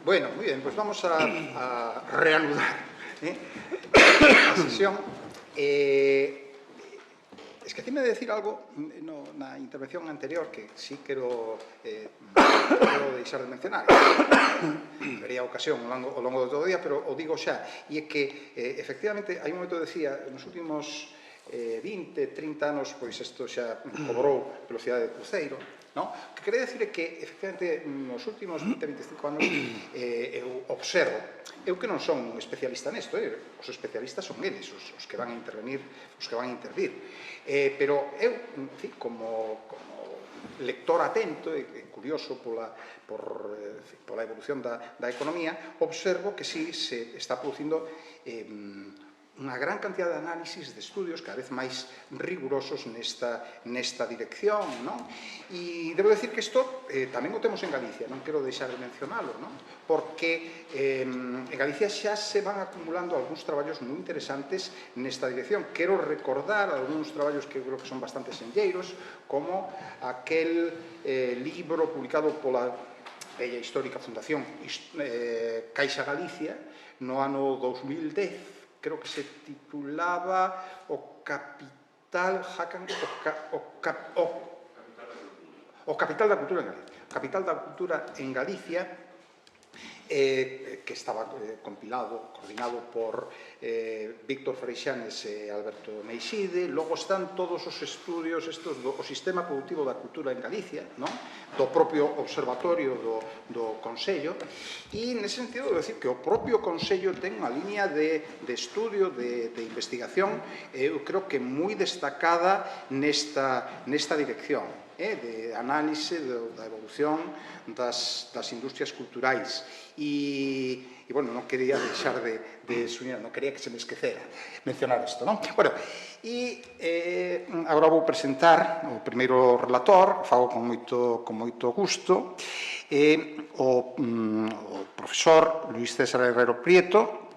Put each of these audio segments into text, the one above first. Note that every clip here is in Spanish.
Bueno, muy bien, pues vamos a reanudar la sesión. Esquecime de decir algo na intervención anterior que sí quero deixar de mencionar. Vería a ocasión ao longo de todo o día, pero o digo xa. E é que, efectivamente, hai un momento decía, nos últimos 20, 30 anos, pois isto xa cobrou velocidade de cruceiro, non? O que quería decir é que, efectivamente, nos últimos 20, 25 anos eu observo, eu que non son un especialista nesto, os especialistas son eles, os que van a intervenir, os que van a intervir, pero eu, en fin, como lector atento e curioso pola evolución da economía, observo que sí se está producindo unha gran cantidad de análisis, de estudios cada vez máis rigurosos nesta dirección, non? E debo decir que isto tamén o temos en Galicia, non quero deixar de mencionalo, non? Porque en Galicia xa se van acumulando algúns traballos moi interesantes nesta dirección. Quero recordar algúns traballos que creo que son bastante senlleiros, como aquel libro publicado pola bella histórica Fundación Caixa Galicia no ano 2010, creo que se titulaba O Capital da Cultura en Galicia. O Capital da Cultura en Galicia, que estaba compilado, coordinado por Víctor Freixanes e Alberto Meixide. Logo están todos os estudios estos do sistema productivo da cultura en Galicia, non? Do propio observatorio do Consello, e nese sentido debo decir que o propio Consello ten unha liña de estudio, de investigación, eu creo que moi destacada nesta dirección, de análise da evolución das industrias culturais. E, bueno, non quería deixar de suñar, non quería que se me esquecera mencionar isto, non? Bueno, e agora vou presentar o primeiro relator, fago con moito gusto, o profesor Luís César Herrero Prieto,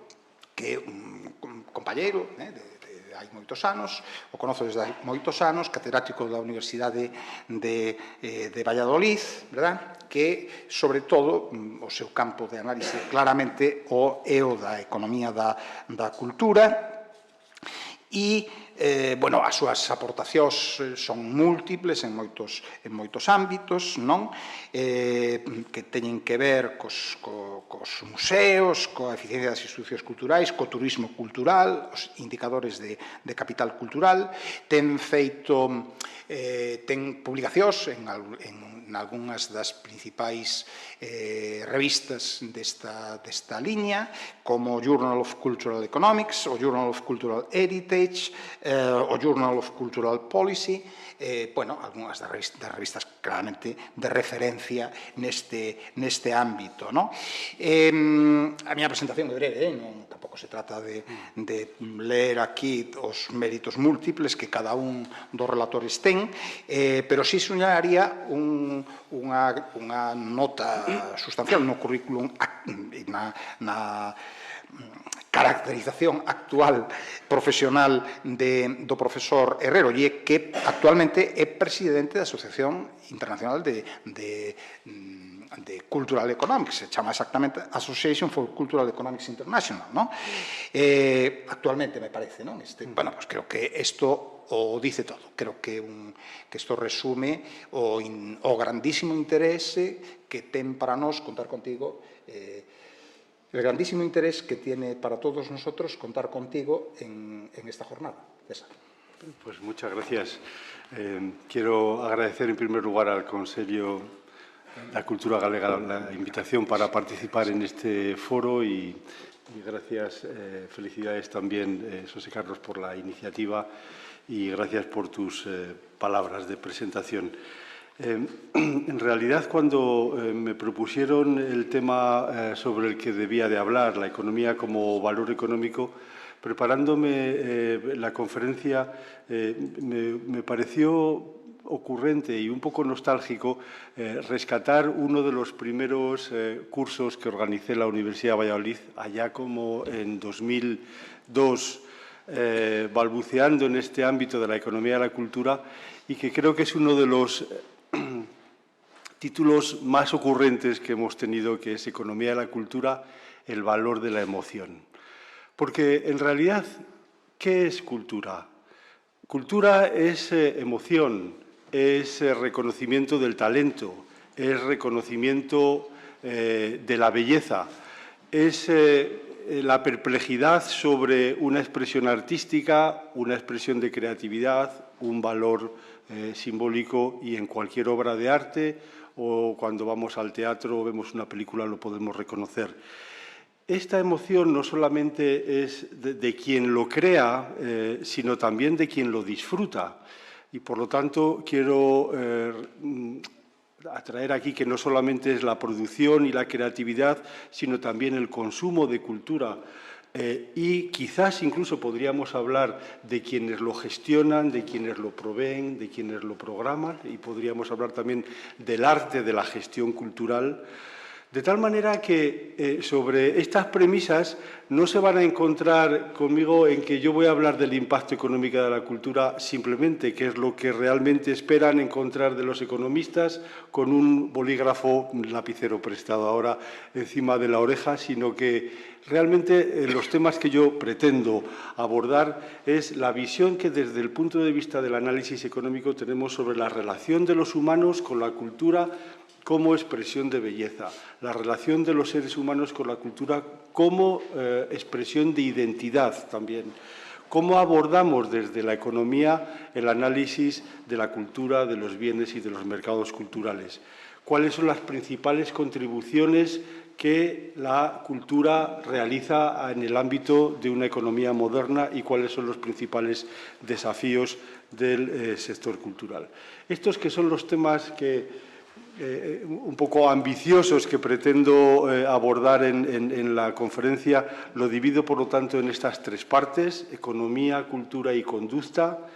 que é un compañeiro de hai moitos anos, o conozo desde hai moitos anos, catedrático da Universidade de Valladolid, verdad? Que, sobre todo, o seu campo de análise claramente é o da economía da cultura, e, bueno, as súas aportacións son múltiples en moitos ámbitos, non? Que teñen que ver cos museos, coa eficiencia das institucións culturais, co turismo cultural, os indicadores de capital cultural. Ten publicacións en algunhas das principais revistas desta liña, como o Journal of Cultural Economics, o Journal of Cultural Heritage, o Journal of Cultural Policy, bueno, algunhas das revistas claramente de referencia neste ámbito, non? A miña presentación é breve, tampouco se trata de ler aquí os méritos múltiples que cada un dos relatores ten, pero sí señalaría unha nota sustancial no currículum, na caracterización actual profesional do profesor Herrero, e é que actualmente é presidente da Asociación Internacional de Cultural Economics, se chama exactamente Association for Cultural Economics International, non? Actualmente, me parece, non? Bueno, pues creo que isto o dice todo. Creo que isto resume o grandísimo interese que ten para nós contar contigo, el grandísimo interés que tiene para todos nosotros contar contigo en esta jornada. César. Pues muchas gracias. Quiero agradecer en primer lugar al Consello da Cultura Galega la invitación para participar en este foro y gracias, felicidades también, José Carlos, por la iniciativa y gracias por tus palabras de presentación. En realidad, cuando me propusieron el tema sobre el que debía de hablar, la economía como valor económico, preparándome la conferencia, me pareció ocurrente y un poco nostálgico rescatar uno de los primeros cursos que organicé en la Universidad de Valladolid, allá como en 2002, balbuceando en este ámbito de la economía de la cultura, y que creo que es uno de los títulos más ocurrentes que hemos tenido, que es Economía de la cultura, el valor de la emoción. Porque, en realidad, ¿qué es cultura? Cultura es emoción, es reconocimiento del talento, es reconocimiento de la belleza, es la perplejidad sobre una expresión artística, una expresión de creatividad, un valor simbólico, y en cualquier obra de arte o cuando vamos al teatro o vemos una película lo podemos reconocer. Esta emoción no solamente es de quien lo crea, sino también de quien lo disfruta. Y, por lo tanto, quiero atraer aquí que no solamente es la producción y la creatividad, sino también el consumo de cultura. Y quizás incluso podríamos hablar de quienes lo gestionan, de quienes lo proveen, de quienes lo programan, y podríamos hablar también del arte de la gestión cultural. De tal manera que sobre estas premisas no se van a encontrar conmigo en que yo voy a hablar del impacto económico de la cultura simplemente, que es lo que realmente esperan encontrar de los economistas con un bolígrafo, un lapicero prestado ahora encima de la oreja, sino que realmente los temas que yo pretendo abordar es la visión que desde el punto de vista del análisis económico tenemos sobre la relación de los humanos con la cultura como expresión de belleza, la relación de los seres humanos con la cultura como expresión de identidad también. ¿Cómo abordamos desde la economía el análisis de la cultura, de los bienes y de los mercados culturales? ¿Cuáles son las principales contribuciones que la cultura realiza en el ámbito de una economía moderna y cuáles son los principales desafíos del sector cultural? Estos que son los temas que un poco ambiciosos que pretendo abordar en la conferencia, lo divido, por lo tanto, en estas tres partes: economía, cultura y conducta.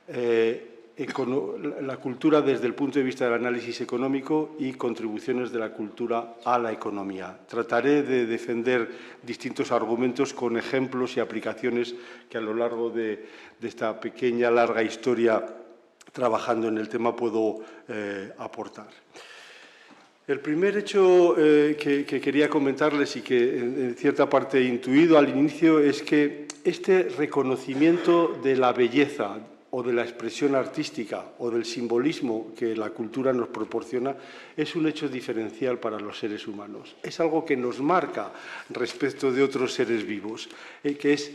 La cultura desde el punto de vista del análisis económico y contribuciones de la cultura a la economía. Trataré de defender distintos argumentos con ejemplos y aplicaciones que a lo largo de esta pequeña, larga historia trabajando en el tema puedo aportar. El primer hecho que quería comentarles y que en cierta parte he intuido al inicio es que este reconocimiento de la belleza o de la expresión artística o del simbolismo que la cultura nos proporciona es un hecho diferencial para los seres humanos. Es algo que nos marca respecto de otros seres vivos, que es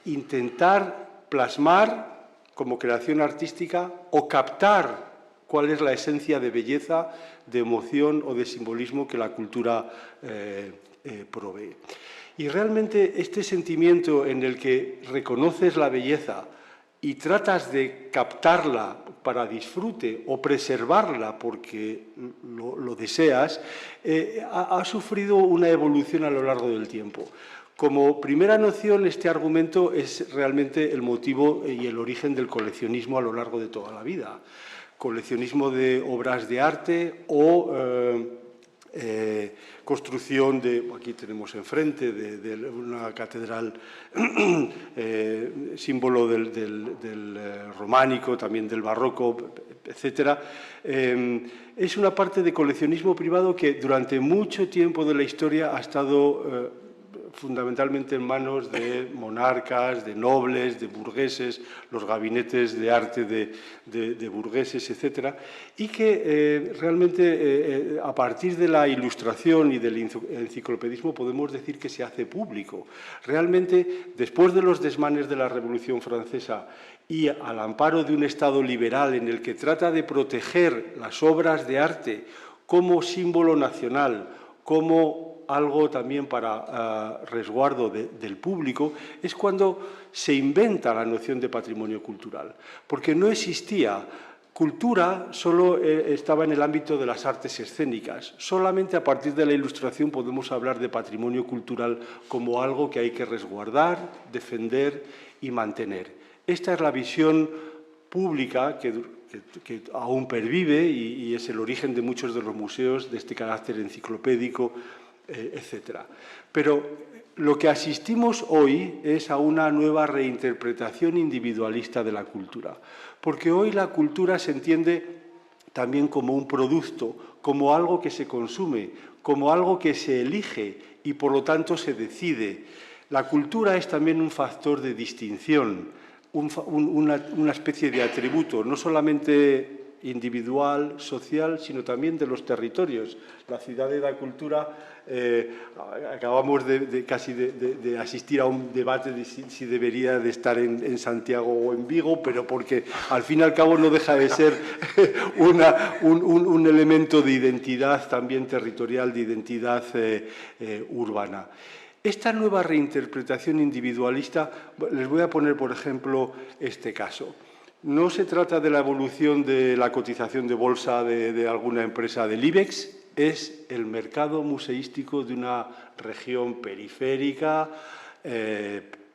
intentar plasmar como creación artística o captar cuál es la esencia de belleza, de emoción o de simbolismo que la cultura provee. Y realmente este sentimiento en el que reconoces la belleza y tratas de captarla para disfrute o preservarla porque lo deseas, ha sufrido una evolución a lo largo del tiempo. Como primera noción, este argumento es realmente el motivo y el origen del coleccionismo a lo largo de toda la vida. Coleccionismo de obras de arte o construcción de, aquí tenemos enfrente, de una catedral, símbolo del románico, también del barroco, etcétera. Es una parte de coleccionismo privado que durante mucho tiempo de la historia ha estado fundamentalmente en manos de monarcas, de nobles, de burgueses, los gabinetes de arte de burgueses, etcétera, y que realmente a partir de la Ilustración y del enciclopedismo podemos decir que se hace público. Realmente, después de los desmanes de la Revolución Francesa y al amparo de un Estado liberal en el que trata de proteger las obras de arte como símbolo nacional, como algo también para resguardo del público, es cuando se inventa la noción de patrimonio cultural, porque no existía. Cultura solo estaba en el ámbito de las artes escénicas. Solamente a partir de la Ilustración podemos hablar de patrimonio cultural como algo que hay que resguardar, defender y mantener. Esta es la visión pública que aún pervive y es el origen de muchos de los museos de este carácter enciclopédico, etcétera. Pero lo que asistimos hoy es a una nueva reinterpretación individualista de la cultura, porque hoy la cultura se entiende también como un producto, como algo que se consume, como algo que se elige y por lo tanto se decide. La cultura es también un factor de distinción, una especie de atributo, no solamente individual, social, sino también de los territorios. La Ciudad de la Cultura, acabamos casi de asistir a un debate de si debería de estar en Santiago o en Vigo, pero porque al fin y al cabo no deja de ser un elemento de identidad también territorial, de identidad urbana. Esta nueva reinterpretación individualista, les voy a poner, por ejemplo, este caso. No se trata de la evolución de la cotización de bolsa de alguna empresa del IBEX, es el mercado museístico de una región periférica,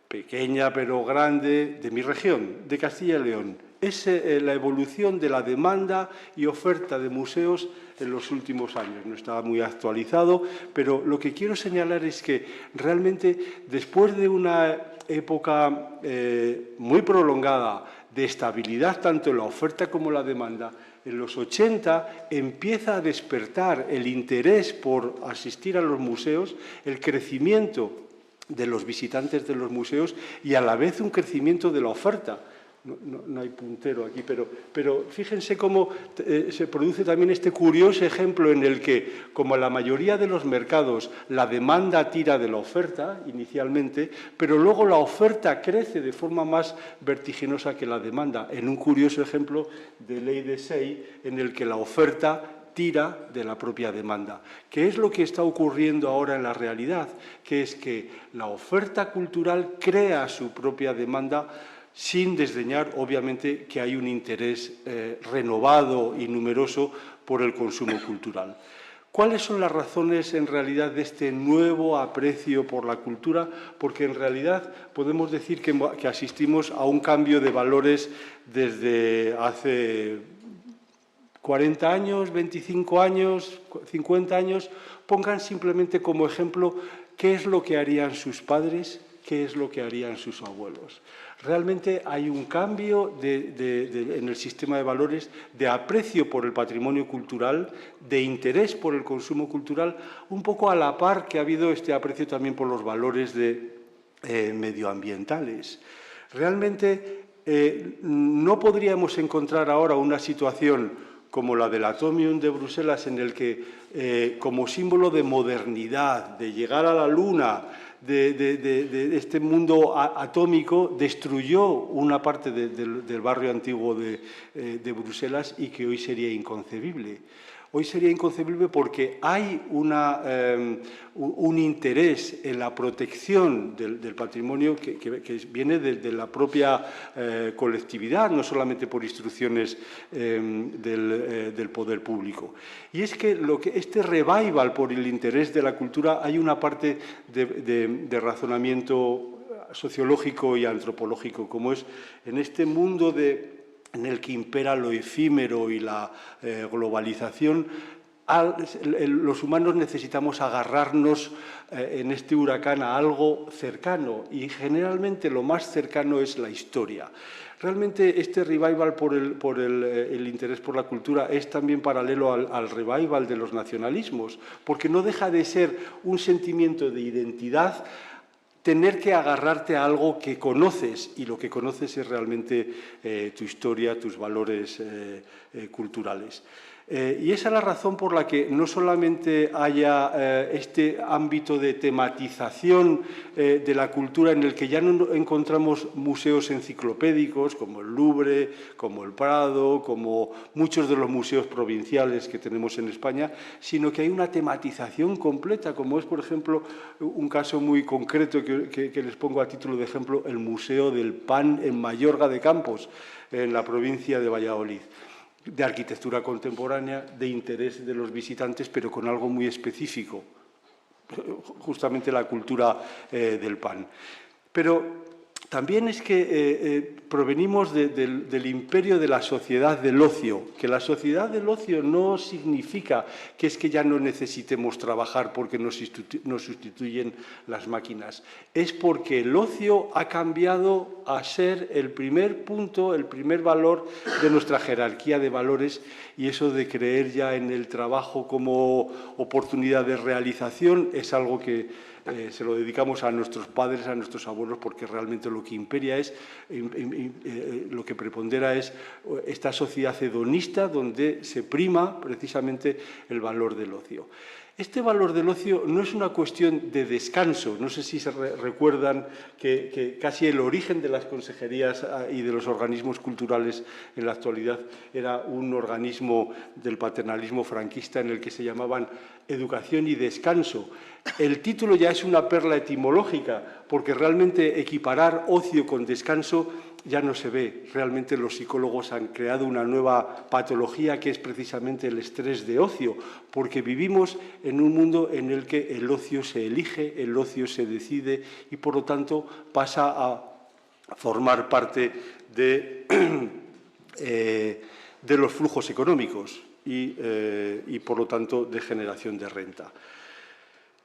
pequeña pero grande, de mi región, de Castilla y León. Es la evolución de la demanda y oferta de museos en los últimos años. No está muy actualizado, pero lo que quiero señalar es que realmente después de una época muy prolongada de estabilidad tanto en la oferta como en la demanda, en los 80 empieza a despertar el interés por asistir a los museos, el crecimiento de los visitantes de los museos y a la vez un crecimiento de la oferta. No hay puntero aquí, pero fíjense cómo se produce también este curioso ejemplo en el que, como en la mayoría de los mercados, la demanda tira de la oferta inicialmente, pero luego la oferta crece de forma más vertiginosa que la demanda, en un curioso ejemplo de ley de Say, en el que la oferta tira de la propia demanda. ¿Qué es lo que está ocurriendo ahora en la realidad? Que es que la oferta cultural crea su propia demanda sin desdeñar, obviamente, que hay un interés renovado y numeroso por el consumo cultural. ¿Cuáles son las razones, en realidad, de este nuevo aprecio por la cultura? Porque, en realidad, podemos decir que asistimos a un cambio de valores desde hace 40 años, 25 años, 50 años. Pongan simplemente como ejemplo qué es lo que harían sus padres, qué es lo que harían sus abuelos. Realmente hay un cambio en el sistema de valores, de aprecio por el patrimonio cultural, de interés por el consumo cultural, un poco a la par que ha habido este aprecio también por los valores medioambientales. Realmente no podríamos encontrar ahora una situación como la del Atomium de Bruselas, en el que, como símbolo de modernidad, de llegar a la Luna, de este mundo atómico, destruyó una parte del barrio antiguo de Bruselas y que hoy sería inconcebible. Hoy sería inconcebible porque hay un interés en la protección del patrimonio que viene de la propia colectividad, no solamente por instrucciones del poder público. Y es que este revival por el interés de la cultura, hay una parte de razonamiento sociológico y antropológico, como es en este mundo en el que impera lo efímero y la globalización, los humanos necesitamos agarrarnos en este huracán a algo cercano, y generalmente lo más cercano es la historia. Realmente este revival por el interés por la cultura es también paralelo al revival de los nacionalismos, porque no deja de ser un sentimiento de identidad, tener que agarrarte a algo que conoces, y lo que conoces es realmente tu historia, tus valores culturales. Y esa es la razón por la que no solamente haya este ámbito de tematización de la cultura, en el que ya no encontramos museos enciclopédicos como el Louvre, como el Prado, como muchos de los museos provinciales que tenemos en España, sino que hay una tematización completa, como es, por ejemplo, un caso muy concreto que les pongo a título de ejemplo, el Museo del Pan en Mayorga de Campos, en la provincia de Valladolid, de arquitectura contemporánea, de interés de los visitantes, pero con algo muy específico, justamente la cultura del pan. Pero también es que provenimos del imperio de la sociedad del ocio, que la sociedad del ocio no significa que es que ya no necesitemos trabajar porque nos sustituyen las máquinas, es porque el ocio ha cambiado a ser el primer punto, el primer valor de nuestra jerarquía de valores, y eso de creer ya en el trabajo como oportunidad de realización es algo que se lo dedicamos a nuestros padres, a nuestros abuelos, porque realmente lo que imperia es, lo que prepondera es esta sociedad hedonista donde se prima precisamente el valor del ocio. Este valor del ocio no es una cuestión de descanso. No sé si se recuerdan que casi el origen de las consejerías y de los organismos culturales en la actualidad era un organismo del paternalismo franquista en el que se llamaban educación y descanso. El título ya es una perla etimológica, porque realmente equiparar ocio con descanso ya no se ve. Realmente los psicólogos han creado una nueva patología que es precisamente el estrés de ocio, porque vivimos en un mundo en el que el ocio se elige, el ocio se decide y por lo tanto pasa a formar parte de los flujos económicos y por lo tanto de generación de renta.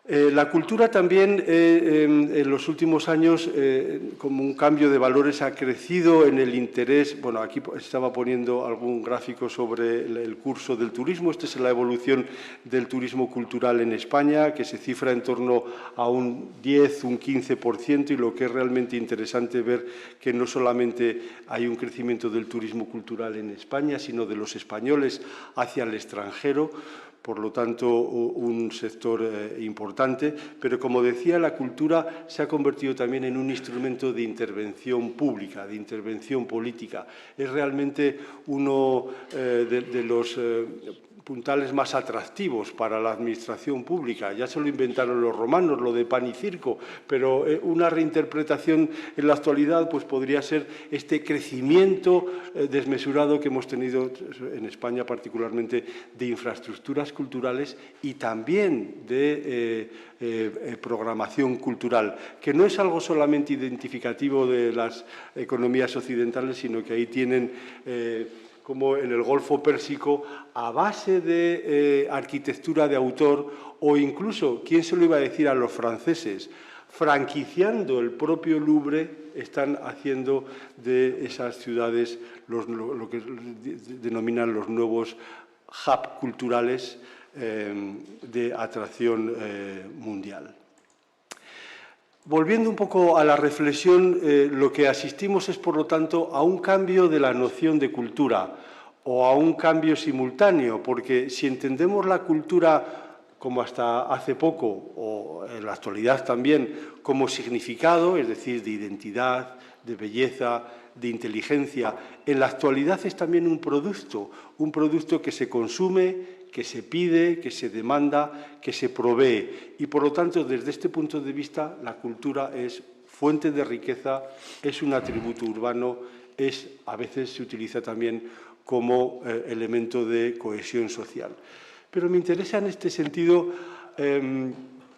La cultura también en los últimos años, como un cambio de valores, ha crecido en el interés. Bueno, aquí estaba poniendo algún gráfico sobre el curso del turismo. Esta es la evolución del turismo cultural en España, que se cifra en torno a un 10, un 15%, y lo que es realmente interesante ver que no solamente hay un crecimiento del turismo cultural en España, sino de los españoles hacia el extranjero. Por lo tanto, un sector importante, pero como decía, la cultura se ha convertido también en un instrumento de intervención pública, de intervención política. Es realmente uno de los puntales más atractivos para la administración pública. Ya se lo inventaron los romanos, lo de pan y circo, pero una reinterpretación en la actualidad pues podría ser este crecimiento desmesurado que hemos tenido en España, particularmente de infraestructuras culturales y también de programación cultural, que no es algo solamente identificativo de las economías occidentales, sino que ahí tienen como en el Golfo Pérsico, a base de arquitectura de autor, o incluso, ¿quién se lo iba a decir a los franceses? Franquiciando el propio Louvre, están haciendo de esas ciudades lo que denominan los nuevos hubs culturales de atracción mundial. Volviendo un poco a la reflexión, lo que asistimos es, por lo tanto, a un cambio de la noción de cultura o a un cambio simultáneo, porque si entendemos la cultura como hasta hace poco, o en la actualidad también, como significado, es decir, de identidad, de belleza, de inteligencia, en la actualidad es también un producto que se consume, que se pide, que se demanda, que se provee. Y, por lo tanto, desde este punto de vista, la cultura es fuente de riqueza, es un atributo urbano, a veces se utiliza también como elemento de cohesión social. Pero me interesa en este sentido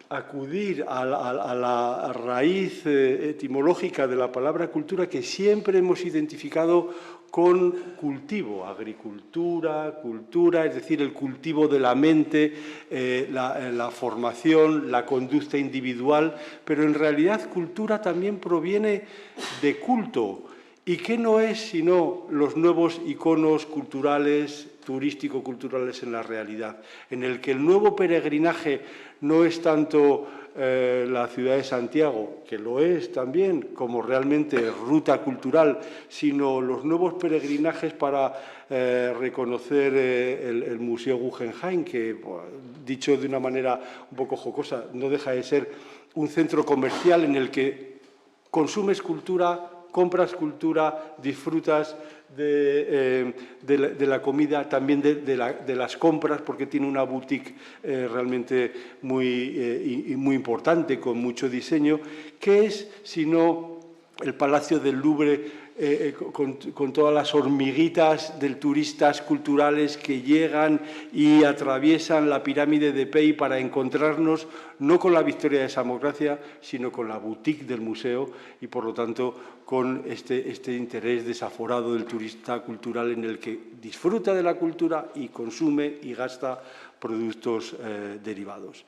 acudir a la raíz etimológica de la palabra cultura, que siempre hemos identificado con cultivo, agricultura, cultura, es decir, el cultivo de la mente, la formación, la conducta individual, pero en realidad cultura también proviene de culto. ¿Y qué no es sino los nuevos iconos culturales, turístico-culturales en la realidad, en el que el nuevo peregrinaje no es tanto la ciudad de Santiago, que lo es también como realmente ruta cultural, sino los nuevos peregrinajes para reconocer el Museo Guggenheim, que, dicho de una manera un poco jocosa, no deja de ser un centro comercial en el que consumes cultura, compras cultura, disfrutas de la comida, también de las compras, porque tiene una boutique realmente muy importante, con mucho diseño. ¿Qué es sino el Palacio del Louvre con todas las hormiguitas de turistas culturales que llegan y atraviesan la pirámide de Pei para encontrarnos no con la victoria de Samogracia, sino con la boutique del museo y, por lo tanto, con este interés desaforado del turista cultural en el que disfruta de la cultura y consume y gasta productos derivados.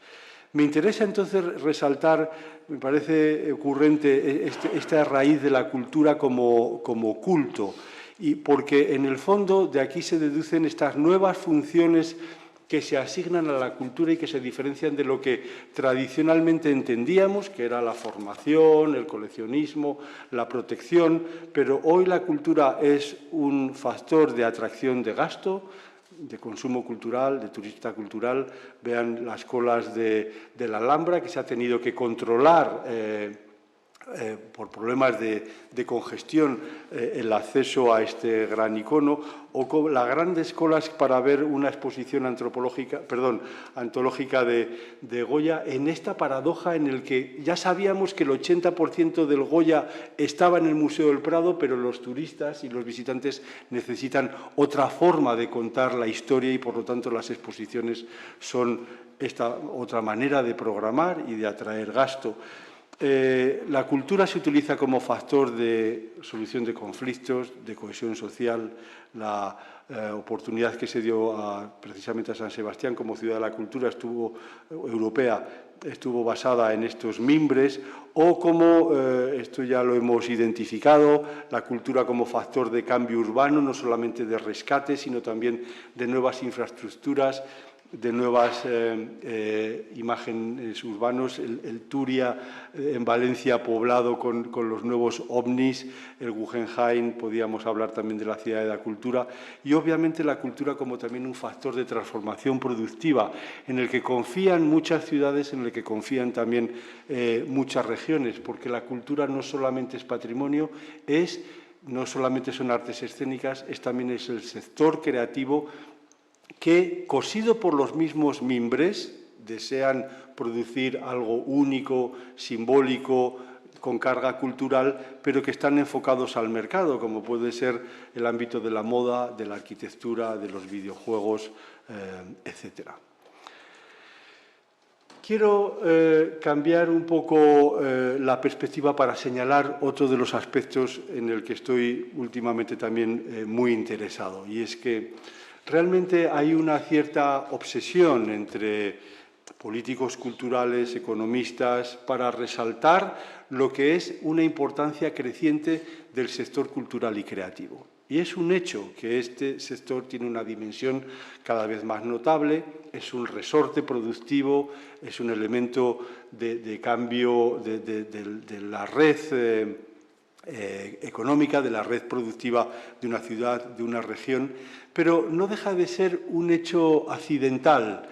Me interesa entonces resaltar, me parece ocurrente, esta raíz de la cultura como culto, y porque en el fondo de aquí se deducen estas nuevas funciones que se asignan a la cultura y que se diferencian de lo que tradicionalmente entendíamos, que era la formación, el coleccionismo, la protección, pero hoy la cultura es un factor de atracción de gasto, de consumo cultural, de turista cultural. Vean las colas de la Alhambra, que se ha tenido que controlar por problemas de congestión el acceso a este gran icono, o con las grandes colas para ver una exposición antológica de Goya, en esta paradoja en el que ya sabíamos que el 80% del Goya estaba en el Museo del Prado, pero los turistas y los visitantes necesitan otra forma de contar la historia y, por lo tanto, las exposiciones son esta otra manera de programar y de atraer gasto. La cultura se utiliza como factor de solución de conflictos, de cohesión social. La oportunidad que se dio precisamente a San Sebastián como ciudad de la cultura europea estuvo basada en estos mimbres, o como, esto ya lo hemos identificado, la cultura como factor de cambio urbano, no solamente de rescate, sino también de nuevas infraestructuras, de nuevas imágenes urbanos, el Turia en Valencia poblado con los nuevos ovnis, el Guggenheim, podíamos hablar también de la ciudad de la cultura, y obviamente la cultura como también un factor de transformación productiva en el que confían muchas ciudades, en el que confían también muchas regiones, porque la cultura no solamente es patrimonio, no solamente son artes escénicas, también es el sector creativo que, cosido por los mismos mimbres, desean producir algo único, simbólico, con carga cultural, pero que están enfocados al mercado, como puede ser el ámbito de la moda, de la arquitectura, de los videojuegos, etc. Quiero cambiar un poco la perspectiva para señalar otro de los aspectos en el que estoy últimamente también muy interesado, y es que realmente hay una cierta obsesión entre políticos culturales, economistas, para resaltar lo que es una importancia creciente del sector cultural y creativo. Y es un hecho que este sector tiene una dimensión cada vez más notable, es un resorte productivo, es un elemento de cambio de la red económica, de la red productiva de una ciudad, de una región, pero no deja de ser un hecho accidental.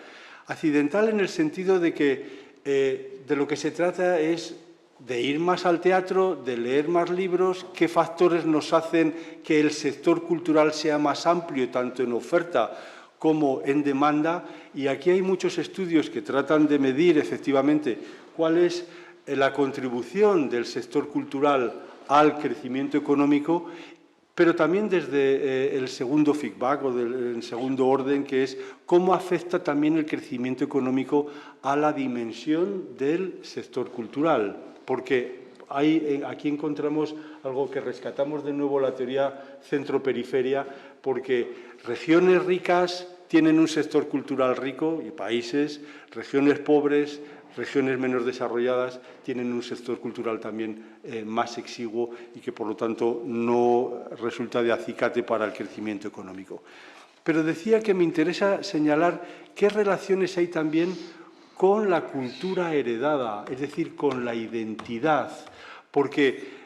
Accidental en el sentido de que de lo que se trata es de ir más al teatro, de leer más libros, qué factores nos hacen que el sector cultural sea más amplio, tanto en oferta como en demanda. Y aquí hay muchos estudios que tratan de medir efectivamente cuál es la contribución del sector cultural al crecimiento económico, pero también desde el segundo feedback o del segundo orden, que es cómo afecta también el crecimiento económico a la dimensión del sector cultural. Porque aquí encontramos algo que rescatamos de nuevo, la teoría centro-periferia, porque regiones ricas tienen un sector cultural rico y países, regiones pobres, regiones menos desarrolladas tienen un sector cultural también más exiguo y que, por lo tanto, no resulta de acicate para el crecimiento económico. Pero decía que me interesa señalar qué relaciones hay también con la cultura heredada, es decir, con la identidad, porque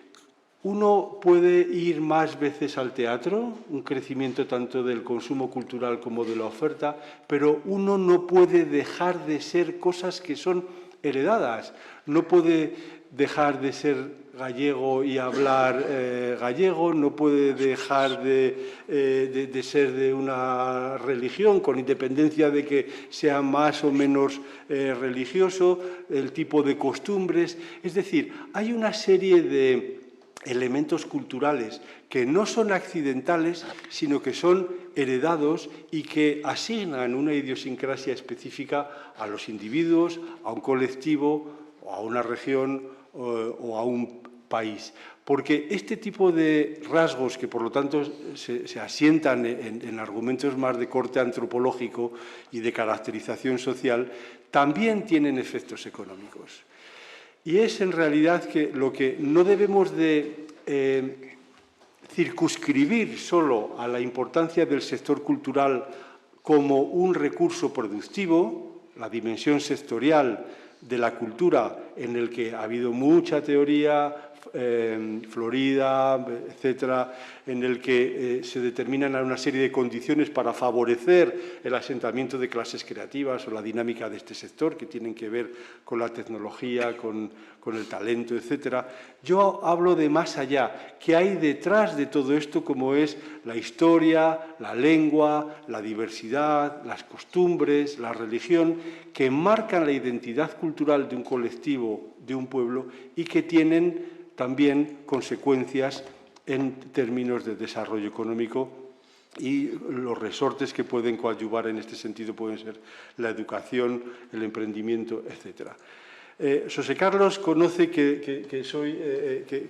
uno puede ir más veces al teatro, un crecimiento tanto del consumo cultural como de la oferta, pero uno no puede dejar de ser cosas que son heredadas. No puede dejar de ser gallego y hablar gallego, no puede dejar de ser de una religión, con independencia de que sea más o menos religioso, el tipo de costumbres. Es decir, hay una serie de elementos culturales que no son accidentales, sino que son heredados y que asignan una idiosincrasia específica a los individuos, a un colectivo, o a una región o a un país. Porque este tipo de rasgos, que por lo tanto se asientan en argumentos más de corte antropológico y de caracterización social, también tienen efectos económicos. Y es en realidad que lo que no debemos de circunscribir solo a la importancia del sector cultural como un recurso productivo, la dimensión sectorial de la cultura, en el que ha habido mucha teoría florida, etcétera, en el que se determinan una serie de condiciones para favorecer el asentamiento de clases creativas o la dinámica de este sector, que tienen que ver con la tecnología, con el talento, etcétera. Yo hablo de más allá, qué hay detrás de todo esto, como es la historia, la lengua, la diversidad, las costumbres, la religión, que marcan la identidad cultural de un colectivo, de un pueblo, y que tienen también consecuencias en términos de desarrollo económico, y los resortes que pueden coadyuvar en este sentido pueden ser la educación, el emprendimiento, etcétera. José Carlos conoce que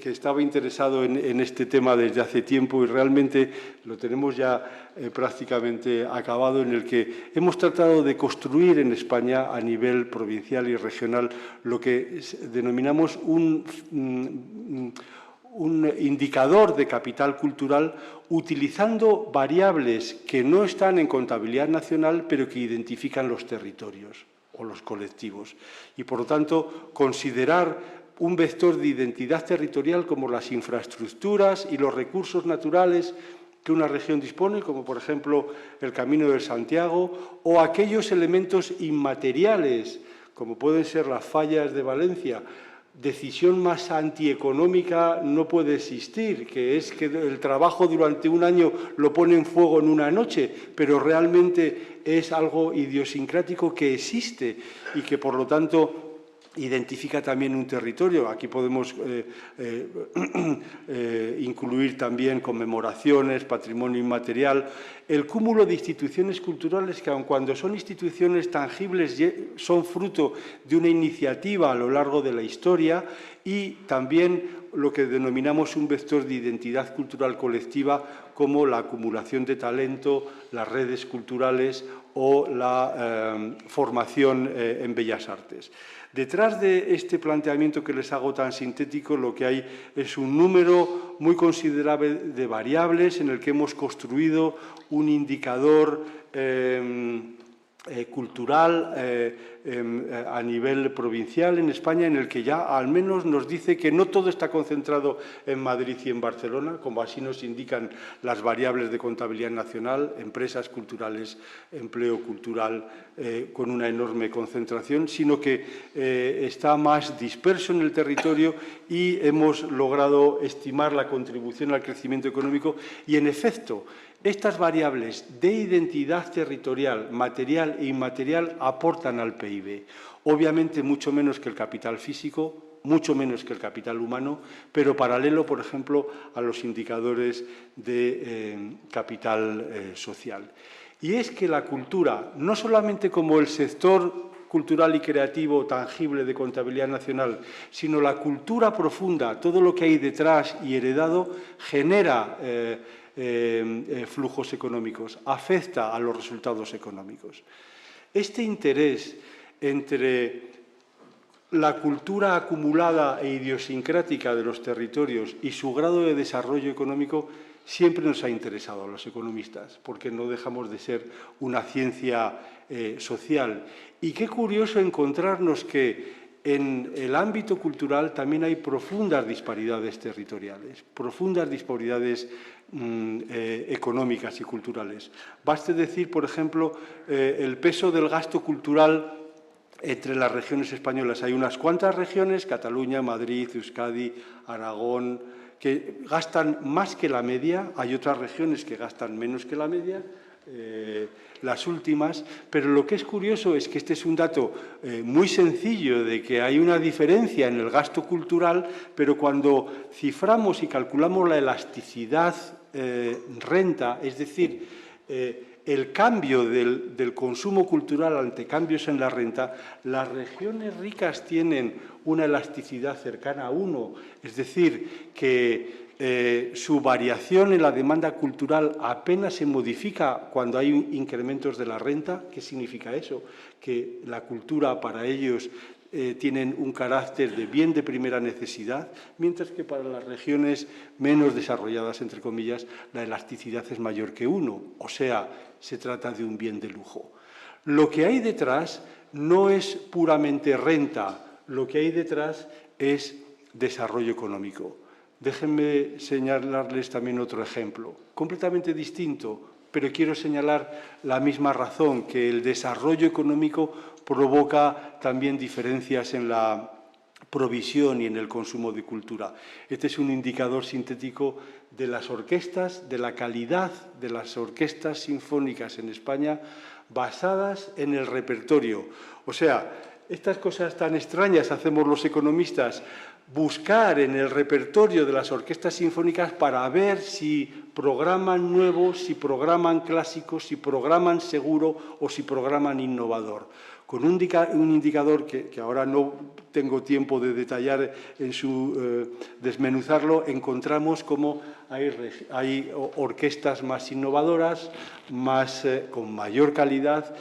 estaba interesado en este tema desde hace tiempo, y realmente lo tenemos ya prácticamente acabado, en el que hemos tratado de construir en España a nivel provincial y regional lo que denominamos un indicador de capital cultural, utilizando variables que no están en contabilidad nacional, pero que identifican los territorios o los colectivos. Y, por lo tanto, considerar un vector de identidad territorial como las infraestructuras y los recursos naturales que una región dispone, como por ejemplo el Camino de Santiago, o aquellos elementos inmateriales, como pueden ser las fallas de Valencia. Decisión más antieconómica no puede existir, que es que el trabajo durante un año lo pone en fuego en una noche, pero realmente es algo idiosincrático que existe y que, por lo tanto, identifica también un territorio. Aquí podemos incluir también conmemoraciones, patrimonio inmaterial, el cúmulo de instituciones culturales que, aun cuando son instituciones tangibles, son fruto de una iniciativa a lo largo de la historia, y también lo que denominamos un vector de identidad cultural colectiva, como la acumulación de talento, las redes culturales o la formación en bellas artes. Detrás de este planteamiento que les hago tan sintético, lo que hay es un número muy considerable de variables en el que hemos construido un indicador cultural a nivel provincial en España, en el que ya al menos nos dice que no todo está concentrado en Madrid y en Barcelona, como así nos indican las variables de contabilidad nacional, empresas culturales, empleo cultural, con una enorme concentración, sino que está más disperso en el territorio, y hemos logrado estimar la contribución al crecimiento económico. Y, en efecto, estas variables de identidad territorial, material e inmaterial, aportan al PIB. Obviamente mucho menos que el capital físico, mucho menos que el capital humano, pero paralelo, por ejemplo, a los indicadores de capital social. Y es que la cultura, no solamente como el sector cultural y creativo tangible de contabilidad nacional, sino la cultura profunda, todo lo que hay detrás y heredado, genera flujos económicos, afecta a los resultados económicos. Este interés entre la cultura acumulada e idiosincrática de los territorios y su grado de desarrollo económico siempre nos ha interesado a los economistas, porque no dejamos de ser una ciencia social. Y qué curioso encontrarnos que en el ámbito cultural también hay profundas disparidades territoriales, profundas disparidades económicas y culturales. Baste decir, por ejemplo, el peso del gasto cultural entre las regiones españolas. Hay unas cuantas regiones, Cataluña, Madrid, Euskadi, Aragón, que gastan más que la media. Hay otras regiones que gastan menos que la media. las últimas, pero lo que es curioso es que este es un dato muy sencillo de que hay una diferencia en el gasto cultural, pero cuando ciframos y calculamos la elasticidad renta, es decir, el cambio del consumo cultural ante cambios en la renta, las regiones ricas tienen una elasticidad cercana a 1, es decir, que su variación en la demanda cultural apenas se modifica cuando hay incrementos de la renta. ¿Qué significa eso? Que la cultura para ellos tienen un carácter de bien de primera necesidad, mientras que para las regiones menos desarrolladas, entre comillas, la elasticidad es mayor que 1, o sea, se trata de un bien de lujo. Lo que hay detrás no es puramente renta, lo que hay detrás es desarrollo económico. Déjenme señalarles también otro ejemplo, completamente distinto, pero quiero señalar la misma razón, que el desarrollo económico provoca también diferencias en la provisión y en el consumo de cultura. Este es un indicador sintético de las orquestas, de la calidad de las orquestas sinfónicas en España basadas en el repertorio. O sea, estas cosas tan extrañas hacemos los economistas, buscar en el repertorio de las orquestas sinfónicas para ver si programan nuevo, si programan clásico, si programan seguro o si programan innovador. Con un indicador que ahora no tengo tiempo de detallar en su desmenuzarlo, encontramos cómo hay orquestas más innovadoras, con mayor calidad,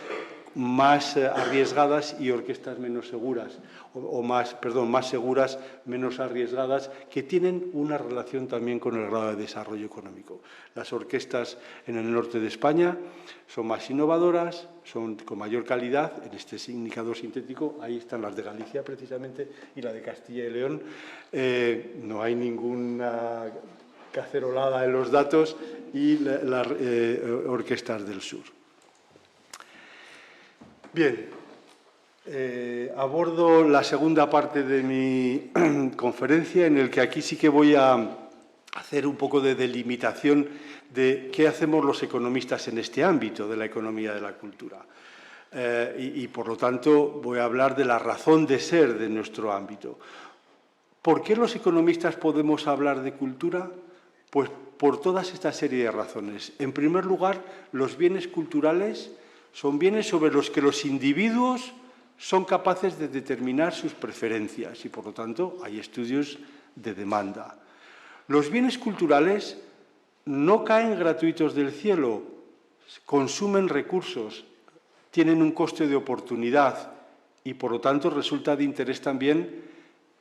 más arriesgadas, y orquestas menos seguras, más seguras, menos arriesgadas, que tienen una relación también con el grado de desarrollo económico. Las orquestas en el norte de España son más innovadoras, son con mayor calidad. En este indicador sintético, ahí están las de Galicia precisamente y la de Castilla y León. No hay ninguna cacerolada en los datos, y las orquestas del sur. Bien, abordo la segunda parte de mi conferencia, en el que aquí sí que voy a hacer un poco de delimitación de qué hacemos los economistas en este ámbito de la economía de la cultura. Y, por lo tanto, voy a hablar de la razón de ser de nuestro ámbito. ¿Por qué los economistas podemos hablar de cultura? Pues por toda esta serie de razones. En primer lugar, los bienes culturales son bienes sobre los que los individuos son capaces de determinar sus preferencias y, por lo tanto, hay estudios de demanda. Los bienes culturales no caen gratuitos del cielo, consumen recursos, tienen un coste de oportunidad y, por lo tanto, resulta de interés también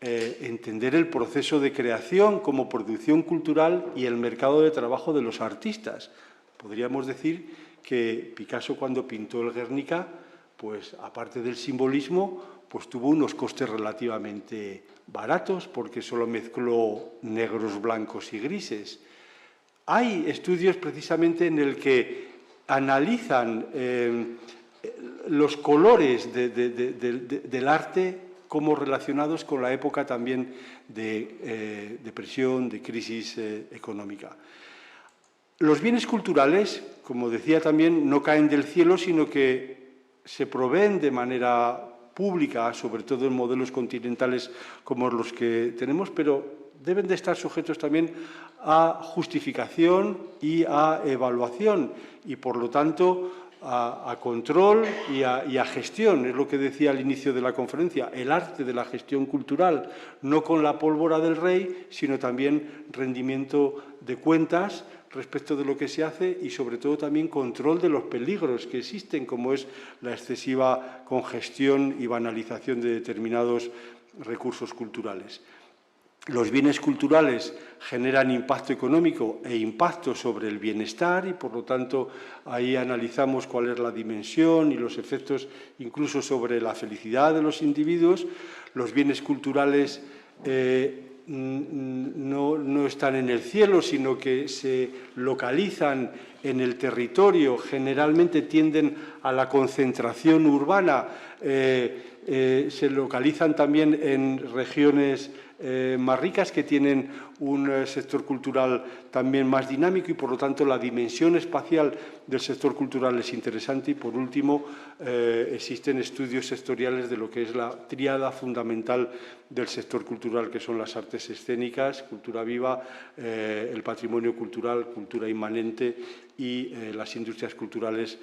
entender el proceso de creación como producción cultural y el mercado de trabajo de los artistas. Podríamos decir que Picasso, cuando pintó el Guernica, pues aparte del simbolismo, pues tuvo unos costes relativamente baratos, porque solo mezcló negros, blancos y grises. Hay estudios precisamente en el que analizan los colores del arte como relacionados con la época también de depresión, de crisis económica. Los bienes culturales, como decía también, no caen del cielo, sino que se proveen de manera pública, sobre todo en modelos continentales como los que tenemos, pero deben de estar sujetos también a justificación y a evaluación y, por lo tanto, a control y a gestión. Es lo que decía al inicio de la conferencia, el arte de la gestión cultural, no con la pólvora del rey, sino también rendimiento de cuentas respecto de lo que se hace y, sobre todo, también control de los peligros que existen, como es la excesiva congestión y banalización de determinados recursos culturales. Los bienes culturales generan impacto económico e impacto sobre el bienestar y, por lo tanto, ahí analizamos cuál es la dimensión y los efectos incluso sobre la felicidad de los individuos. Los bienes culturales no están en el cielo, sino que se localizan en el territorio, generalmente tienden a la concentración urbana, se localizan también en regiones más ricas, que tienen un sector cultural también más dinámico y, por lo tanto, la dimensión espacial del sector cultural es interesante. Y, por último, existen estudios sectoriales de lo que es la tríada fundamental del sector cultural, que son las artes escénicas, cultura viva, el patrimonio cultural, cultura inmanente y las industrias culturales,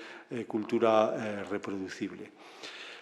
cultura reproducible.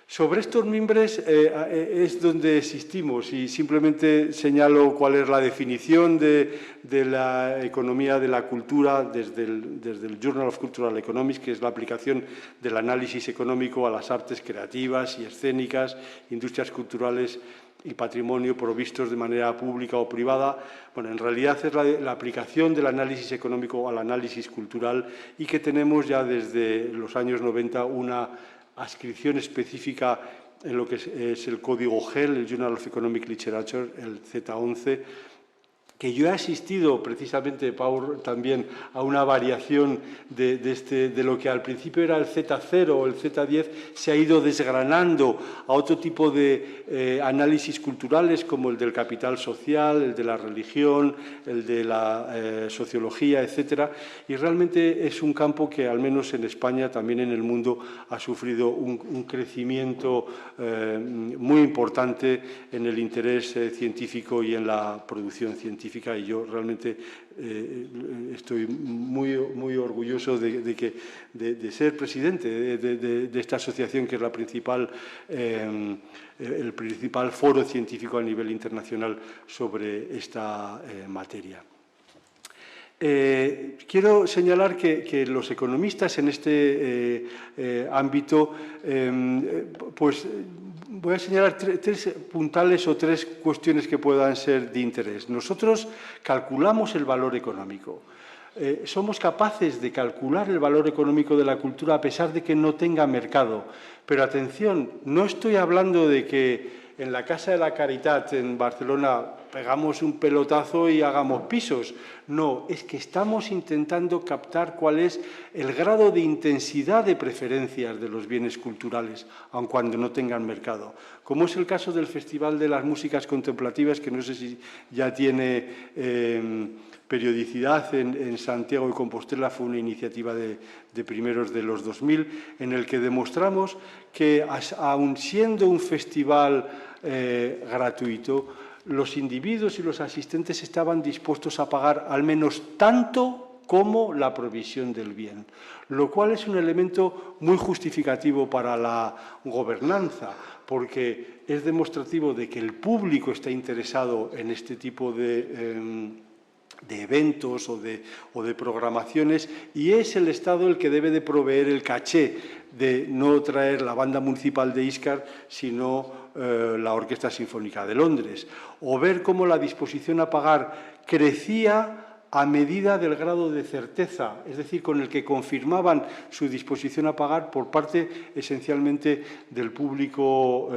Sobre estos mimbres es donde existimos, y simplemente señalo cuál es la definición de la economía de la cultura desde el Journal of Cultural Economics, que es la aplicación del análisis económico a las artes creativas y escénicas, industrias culturales y patrimonio provistos de manera pública o privada. Bueno, en realidad es la aplicación del análisis económico al análisis cultural, y que tenemos ya desde los años 90 una adscripción específica en lo que es el código GEL, el Journal of Economic Literature, el Z11, que yo he asistido precisamente, Pau, también a una variación de lo que al principio era el Z0 o el Z10, se ha ido desgranando a otro tipo de análisis culturales, como el del capital social, el de la religión, el de la sociología, etcétera. Y realmente es un campo que, al menos en España, también en el mundo, ha sufrido un crecimiento muy importante en el interés científico y en la producción científica. Y yo realmente estoy muy orgulloso de ser presidente de esta asociación, que es el principal foro científico a nivel internacional sobre esta materia. Quiero señalar que los economistas en este ámbito, pues voy a señalar tres puntales o tres cuestiones que puedan ser de interés. Nosotros calculamos el valor económico. Somos capaces de calcular el valor económico de la cultura a pesar de que no tenga mercado. Pero atención, no estoy hablando de que en la Casa de la Caritat en Barcelona pegamos un pelotazo y hagamos pisos. No, es que estamos intentando captar cuál es el grado de intensidad de preferencias de los bienes culturales, aun cuando no tengan mercado. Como es el caso del Festival de las Músicas Contemplativas, que no sé si ya tiene periodicidad en Santiago de Compostela. Fue una iniciativa de primeros de los 2000, en el que demostramos que, aun siendo un festival gratuito, los individuos y los asistentes estaban dispuestos a pagar al menos tanto como la provisión del bien, lo cual es un elemento muy justificativo para la gobernanza, porque es demostrativo de que el público está interesado en este tipo de eventos o de programaciones, y es el Estado el que debe de proveer el caché de no traer la banda municipal de Íscar, sino la Orquesta Sinfónica de Londres. O ver cómo la disposición a pagar crecía a medida del grado de certeza, es decir, con el que confirmaban su disposición a pagar por parte esencialmente del público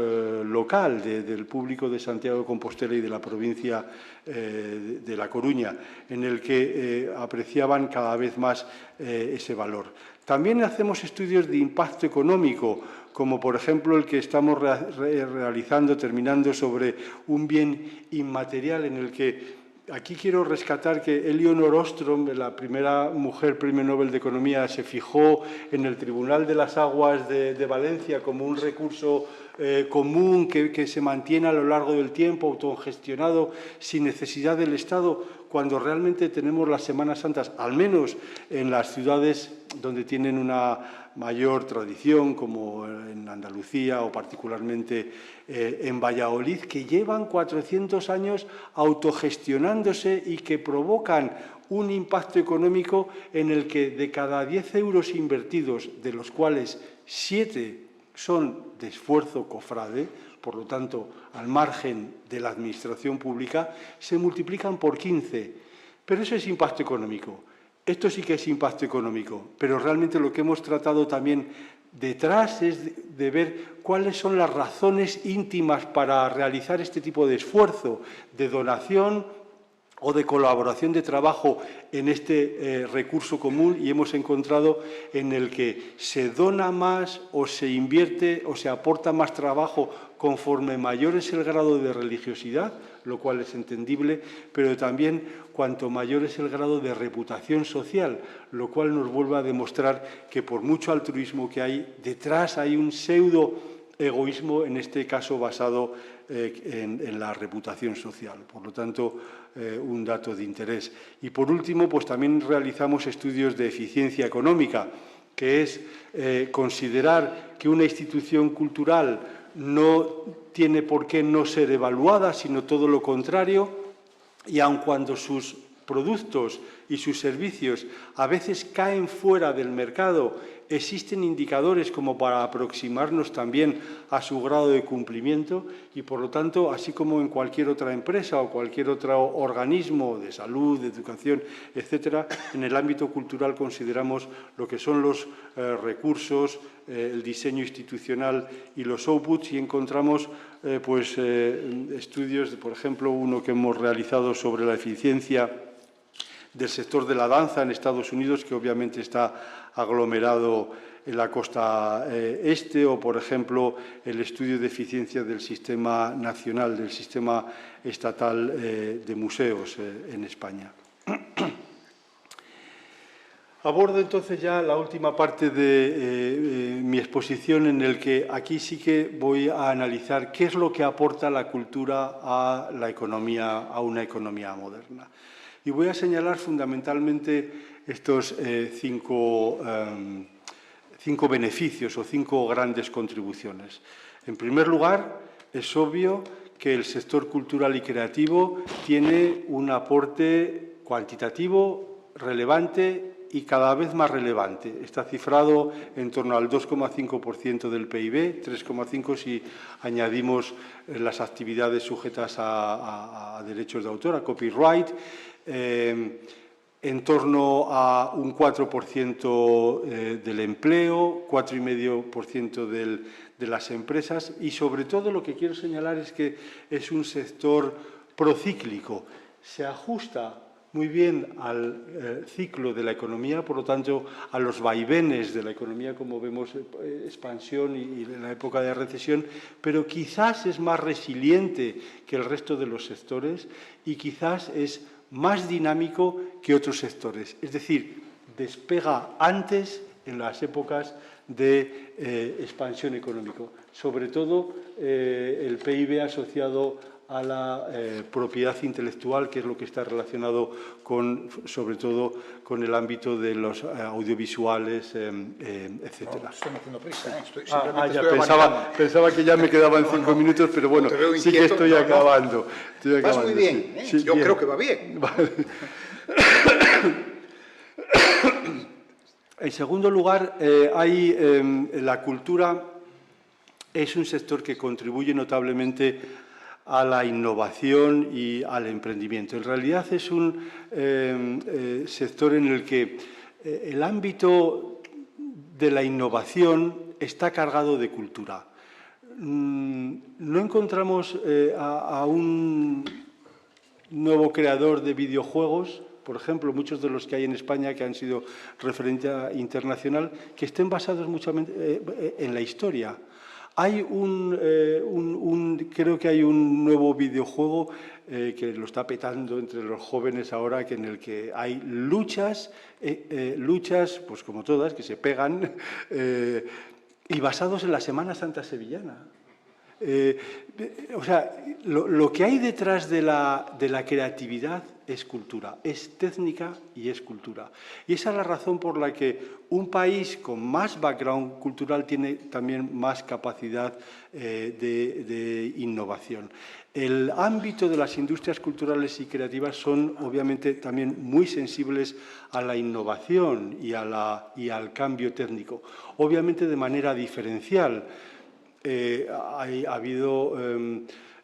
local, del público de Santiago de Compostela y de la provincia de La Coruña, en el que apreciaban cada vez más ese valor. También hacemos estudios de impacto económico, como por ejemplo el que estamos terminando sobre un bien inmaterial, en el que aquí quiero rescatar que Elinor Ostrom, la primera mujer premio Nobel de Economía, se fijó en el Tribunal de las Aguas de Valencia como un recurso común que se mantiene a lo largo del tiempo, autogestionado, sin necesidad del Estado, cuando realmente tenemos las Semanas Santas, al menos en las ciudades donde tienen una mayor tradición, como en Andalucía o particularmente en Valladolid, que llevan 400 años autogestionándose y que provocan un impacto económico en el que de cada 10 euros invertidos, de los cuales 7 son de esfuerzo cofrade, por lo tanto, al margen de la administración pública, se multiplican por 15. Pero eso es impacto económico. Esto sí que es impacto económico, pero realmente lo que hemos tratado también detrás es de ver cuáles son las razones íntimas para realizar este tipo de esfuerzo, de donación o de colaboración de trabajo en este recurso común, y hemos encontrado en el que se dona más o se invierte o se aporta más trabajo conforme mayor es el grado de religiosidad, lo cual es entendible, pero también cuanto mayor es el grado de reputación social, lo cual nos vuelve a demostrar que por mucho altruismo que hay, detrás hay un pseudo egoísmo, en este caso basado en la reputación social. Por lo tanto, un dato de interés. Y por último, pues también realizamos estudios de eficiencia económica, que es considerar que una institución cultural no tiene por qué no ser evaluada, sino todo lo contrario, y aun cuando sus productos y sus servicios a veces caen fuera del mercado, existen indicadores como para aproximarnos también a su grado de cumplimiento, y por lo tanto, así como en cualquier otra empresa o cualquier otro organismo de salud, de educación, etcétera, en el ámbito cultural consideramos lo que son los recursos, el diseño institucional y los outputs, y encontramos estudios, por ejemplo, uno que hemos realizado sobre la eficiencia del sector de la danza en Estados Unidos, que obviamente está aglomerado en la costa este, o, por ejemplo, el estudio de eficiencia del sistema nacional, del sistema estatal de museos en España. Abordo entonces ya la última parte de mi exposición, en el que aquí sí que voy a analizar qué es lo que aporta la cultura a la economía, a una economía moderna. Y voy a señalar fundamentalmente estos cinco beneficios o 5 grandes contribuciones. En primer lugar, es obvio que el sector cultural y creativo tiene un aporte cuantitativo relevante y cada vez más relevante. Está cifrado en torno al 2,5% del PIB, 3,5% si añadimos las actividades sujetas a derechos de autor, a copyright, en torno a un 4% del empleo, 4,5% de las empresas, y sobre todo lo que quiero señalar es que es un sector procíclico. Se ajusta muy bien al ciclo de la economía, por lo tanto, a los vaivenes de la economía, como vemos, expansión y en la época de recesión, pero quizás es más resiliente que el resto de los sectores y quizás es más dinámico que otros sectores. Es decir, despega antes en las épocas de expansión económica. Sobre todo el PIB asociado a la propiedad intelectual, que es lo que está relacionado con, sobre todo, con el ámbito de los audiovisuales, etcétera. No, estoy haciendo prisa, estoy pensaba que ya me quedaban 5 minutos, pero bueno, sí que estoy acabando. Vas muy bien, sí, yo bien. creo que va bien. Vale. En segundo lugar, la cultura es un sector que contribuye notablemente a la innovación y al emprendimiento. En realidad es un sector en el que el ámbito de la innovación está cargado de cultura. No encontramos a un nuevo creador de videojuegos, por ejemplo, muchos de los que hay en España que han sido referencia internacional, que estén basados mucho en la historia. Hay creo que hay un nuevo videojuego que lo está petando entre los jóvenes ahora, en el que hay luchas, pues como todas, que se pegan, y basados en la Semana Santa sevillana. O sea, lo que hay detrás de la creatividad es cultura, es técnica y es cultura. Y esa es la razón por la que un país con más background cultural tiene también más capacidad de innovación. El ámbito de las industrias culturales y creativas son, obviamente, también muy sensibles a la innovación y al cambio técnico, obviamente de manera diferencial. Ha habido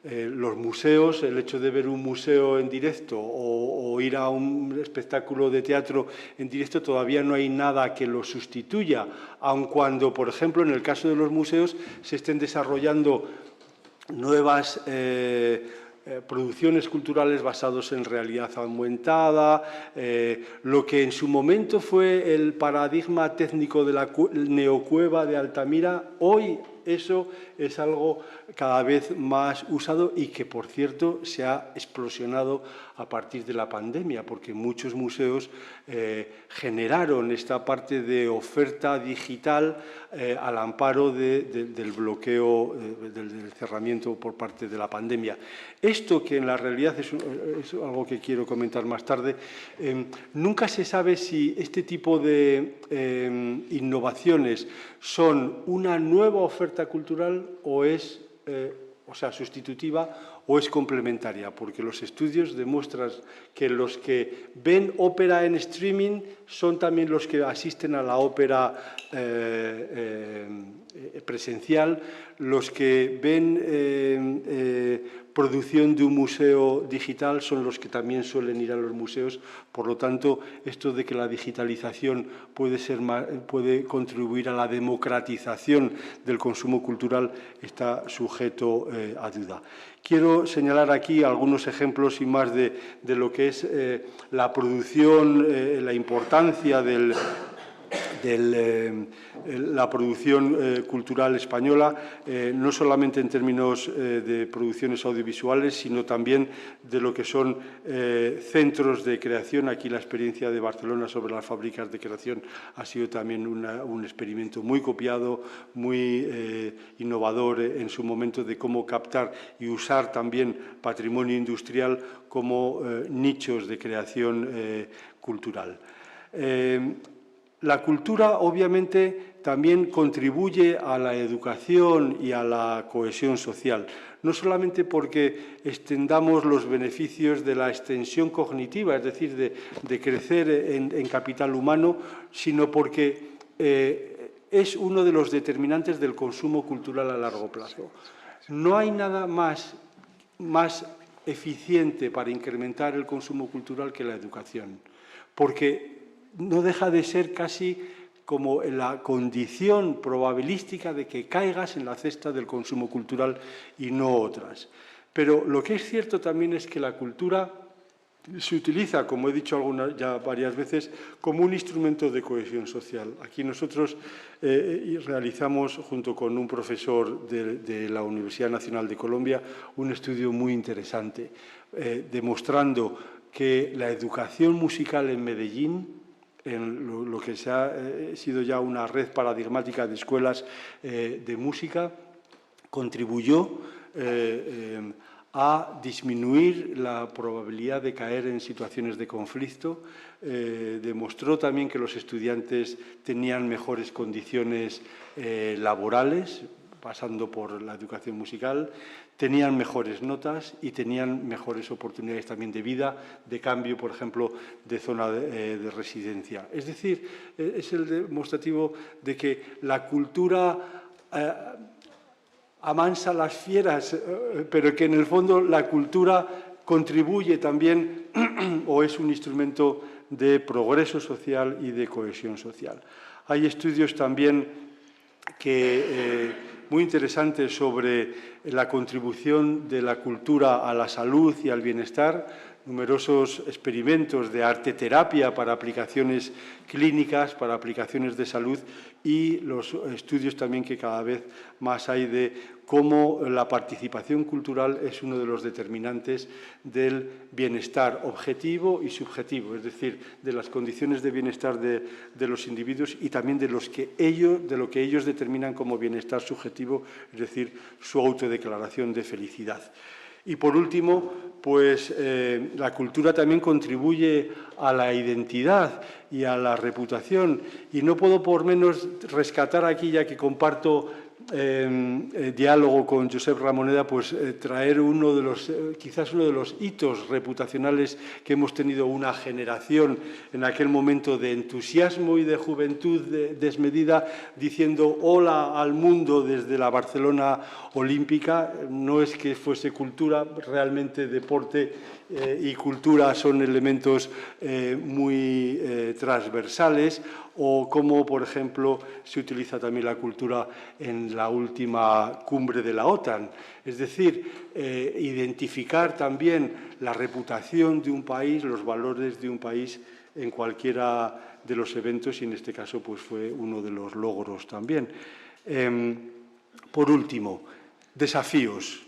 los museos, el hecho de ver un museo en directo o ir a un espectáculo de teatro en directo, todavía no hay nada que lo sustituya, aun cuando, por ejemplo, en el caso de los museos se estén desarrollando nuevas producciones culturales basadas en realidad aumentada, lo que en su momento fue el paradigma técnico de la neocueva de Altamira, hoy eso es algo cada vez más usado y que, por cierto, se ha explosionado a partir de la pandemia, porque muchos museos generaron esta parte de oferta digital al amparo del bloqueo, del cerramiento por parte de la pandemia. Esto, que en la realidad es algo que quiero comentar más tarde, nunca se sabe si este tipo de innovaciones son una nueva oferta cultural o es, sustitutiva o es complementaria, porque los estudios demuestran que los que ven ópera en streaming son también los que asisten a la ópera presencial, los que ven producción de un museo digital son los que también suelen ir a los museos. Por lo tanto, esto de que la digitalización puede contribuir a la democratización del consumo cultural está sujeto a duda. Quiero señalar aquí algunos ejemplos y más de lo que es la producción, la importancia de la producción cultural española, no solamente en términos de producciones audiovisuales, sino también de lo que son centros de creación. Aquí la experiencia de Barcelona sobre las fábricas de creación ha sido también un experimento muy copiado, muy innovador en su momento, de cómo captar y usar también patrimonio industrial como nichos de creación cultural. La cultura, obviamente, también contribuye a la educación y a la cohesión social, no solamente porque extendamos los beneficios de la extensión cognitiva, es decir, de crecer en capital humano, sino porque es uno de los determinantes del consumo cultural a largo plazo. No hay nada más eficiente para incrementar el consumo cultural que la educación, porque no deja de ser casi como la condición probabilística de que caigas en la cesta del consumo cultural y no otras. Pero lo que es cierto también es que la cultura se utiliza, como he dicho ya varias veces, como un instrumento de cohesión social. Aquí nosotros realizamos, junto con un profesor de la Universidad Nacional de Colombia, un estudio muy interesante, demostrando que la educación musical en Medellín, en lo que ha sido ya una red paradigmática de escuelas de música, contribuyó a disminuir la probabilidad de caer en situaciones de conflicto. Demostró también que los estudiantes tenían mejores condiciones laborales, pasando por la educación musical, tenían mejores notas y tenían mejores oportunidades también de vida, de cambio, por ejemplo, de zona de residencia. Es decir, es el demostrativo de que la cultura amansa las fieras, pero que en el fondo la cultura contribuye también o es un instrumento de progreso social y de cohesión social. Hay estudios también muy interesantes sobre la contribución de la cultura a la salud y al bienestar, numerosos experimentos de arteterapia para aplicaciones clínicas, para aplicaciones de salud, y los estudios también que cada vez más hay de cómo la participación cultural es uno de los determinantes del bienestar objetivo y subjetivo, es decir, de las condiciones de bienestar de los individuos y también de lo que ellos determinan como bienestar subjetivo, es decir, su autodeclaración de felicidad. Y por último, pues la cultura también contribuye a la identidad y a la reputación. Y no puedo por menos rescatar aquí, ya que comparto diálogo con Josep Ramoneda, pues traer quizás uno de los hitos reputacionales que hemos tenido una generación en aquel momento de entusiasmo y de juventud desmedida, diciendo hola al mundo desde la Barcelona olímpica. No es que fuese cultura, realmente deporte y cultura son elementos muy transversales, o cómo, por ejemplo, se utiliza también la cultura en la última cumbre de la OTAN. Es decir, identificar también la reputación de un país, los valores de un país en cualquiera de los eventos, y en este caso pues, fue uno de los logros también. Por último, desafíos.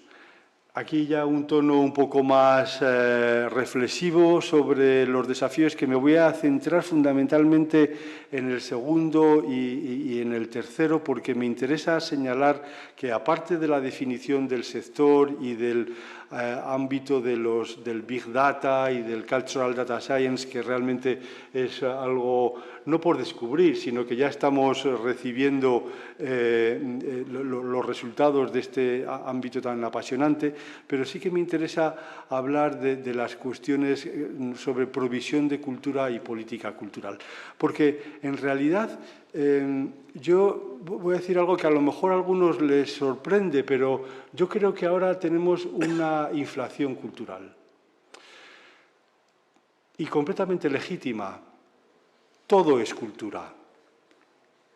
Aquí ya un tono un poco más reflexivo sobre los desafíos, que me voy a centrar fundamentalmente en el segundo y en el tercero, porque me interesa señalar que, aparte de la definición del sector y del ámbito del Big Data y del Cultural Data Science, que realmente es algo no por descubrir, sino que ya estamos recibiendo los resultados de este ámbito tan apasionante, pero sí que me interesa hablar de las cuestiones sobre provisión de cultura y política cultural. Porque, en realidad, yo voy a decir algo que a lo mejor a algunos les sorprende, pero yo creo que ahora tenemos una inflación cultural. Y completamente legítima. Todo es cultura.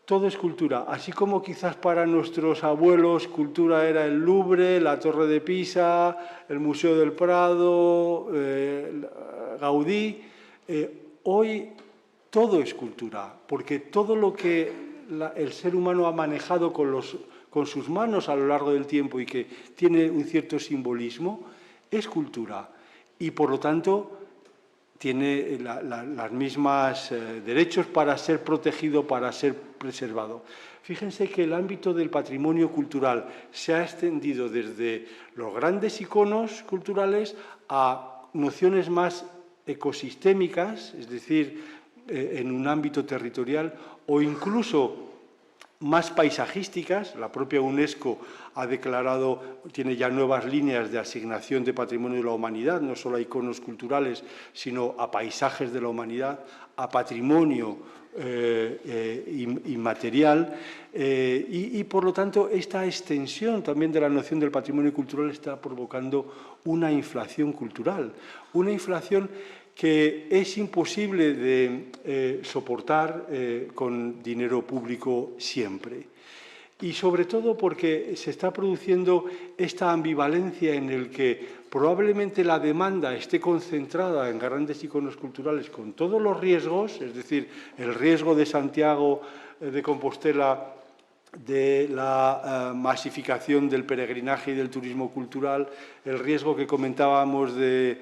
Todo es cultura. Así como quizás para nuestros abuelos cultura era el Louvre, la Torre de Pisa, el Museo del Prado, Gaudí, hoy todo es cultura, porque todo lo que el ser humano ha manejado con sus manos a lo largo del tiempo y que tiene un cierto simbolismo, es cultura. Y, por lo tanto, tiene los mismos derechos para ser protegido, para ser preservado. Fíjense que el ámbito del patrimonio cultural se ha extendido desde los grandes iconos culturales a nociones más ecosistémicas, es decir, en un ámbito territorial, o incluso más paisajísticas. La propia UNESCO ha declarado, tiene ya nuevas líneas de asignación de patrimonio de la humanidad, no solo a iconos culturales, sino a paisajes de la humanidad, a patrimonio inmaterial, y, por lo tanto, esta extensión también de la noción del patrimonio cultural está provocando una inflación cultural, una inflación que es imposible de soportar con dinero público siempre. Y sobre todo porque se está produciendo esta ambivalencia en el que probablemente la demanda esté concentrada en grandes iconos culturales con todos los riesgos, es decir, el riesgo de Santiago de Compostela, de la masificación del peregrinaje y del turismo cultural, el riesgo que comentábamos de